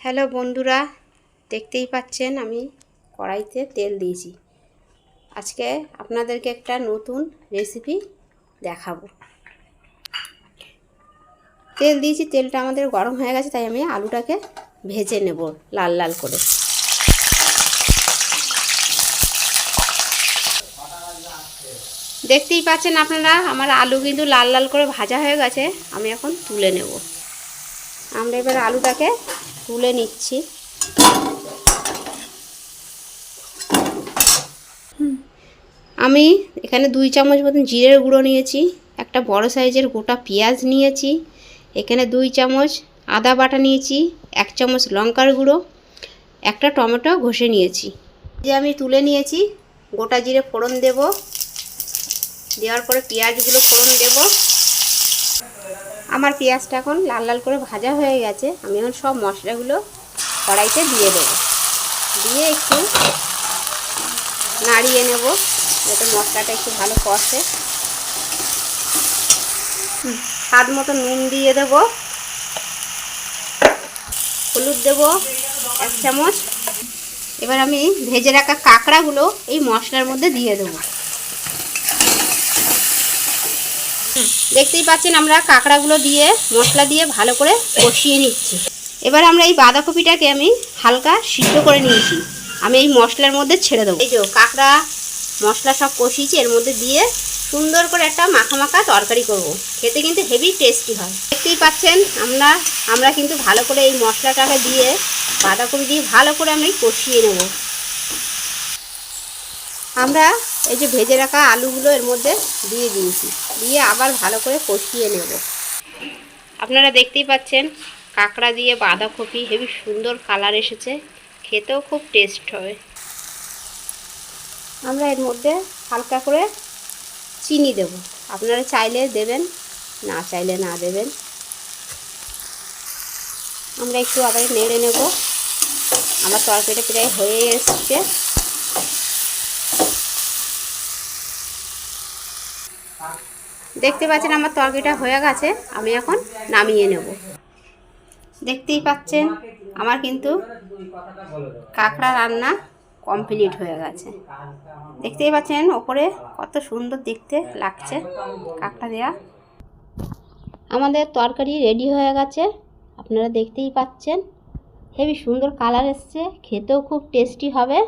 Hello বন্ধুরা, দেখতেই পাচ্ছেন আমি কড়াইতে তেল দিয়েছি। আজকে আপনাদেরকে একটা নতুন রেসিপি দেখাবো। তেল দিয়েছি, তেলটা আমাদের গরম হয়ে গেছে, তাই আমি আলুটাকে ভেজে নেব লাল লাল করে। দেখতেই পাচ্ছেন আপনারা, আমার আলু কিন্তু লাল লাল করে ভাজা হয়ে গেছে। আমি এখন তুলে নেব। আমরা এবার আলুটাকে তুলে নিচ্ছি। আমি এখানে 2 চামচ মতন জিরের গুঁড়ো নিয়েছি, একটা বড় সাইজের গোটা পেঁয়াজ নিয়েছি, এখানে 2 চামচ আদা বাটা নিয়েছি, 1 চামচ লঙ্কার গুঁড়ো, একটা টমেটো ঘষে নিয়েছি। যে আমি তুলে নিয়েছি, গোটা জিরে ফোড়ন দেব, দেওয়ার পরে পেঁয়াজগুলো ফোড়ন দেব। আমার পেঁয়াজটা এখন লাল লাল করে ভাজা হয়ে গেছে। আমি এখন সব মশলাগুলো কড়াইতে দিয়ে দেব, দিয়ে একটু নাড়িয়ে নেব যাতে মশলাটা একটু ভালো কষে। স্বাদ মতো নুন দিয়ে দেব, হলুদ দেব 1 চামচ। এবার আমি ভেজে রাখা কাঁকড়াগুলো এই মশলার মধ্যে দিয়ে দেব। দেখতেই পাচ্ছেন আমরা কাঁকড়াগুলো দিয়ে মশলা দিয়ে ভালো করে কষিয়ে নিচ্ছি। এবার আমরা এই বাঁধাকপিটাকে আমি হালকা সিদ্ধ করে নিয়েছি, আমি এই মশলার মধ্যে ছেড়ে দেবো। এই যে কাঁকড়া মশলা সব কষিয়েছি, এর মধ্যে দিয়ে সুন্দর করে একটা মাখা মাখা তরকারি করব। খেতে কিন্তু হেভি টেস্টি হয়। দেখতেই পাচ্ছেন আমরা কিন্তু ভালো করে এই মশলাটাকে দিয়ে বাঁধাকপি দিয়ে ভালো করে আমি কষিয়ে নেব। আমরা এই যে ভেজে রাখা আলুগুলো এর মধ্যে দিয়ে দিয়েছি, দিয়ে আবার ভালো করে কষিয়ে নেব। আপনারা দেখতেই পাচ্ছেন কাঁকড়া দিয়ে বাঁধাকপি হেবি সুন্দর কালার এসেছে, খেতেও খুব টেস্ট হয়। আমরা এর মধ্যে হালকা করে চিনি দেব, আপনারা চাইলে দেবেন, না চাইলে না দেবেন। আমরা একটু আবার নেড়ে নেব। আমার তরকারিটা প্রায় হয়ে এসছে। দেখতে পাচ্ছেন আমার তরকারিটা হয়ে গেছে, আমি এখন নামিয়ে নেব। দেখতেই পাচ্ছেন আমার কিন্তু কাঁকড়া রান্না কমপ্লিট হয়ে গেছে। দেখতেই পাচ্ছেন ওপরে কত সুন্দর দেখতে লাগছে কাঁকড়া দেয়া। আমাদের তরকারি রেডি হয়ে গেছে, আপনারা দেখতেই পাচ্ছেন হেবি সুন্দর কালার এসছে, খেতেও খুব টেস্টি হবে।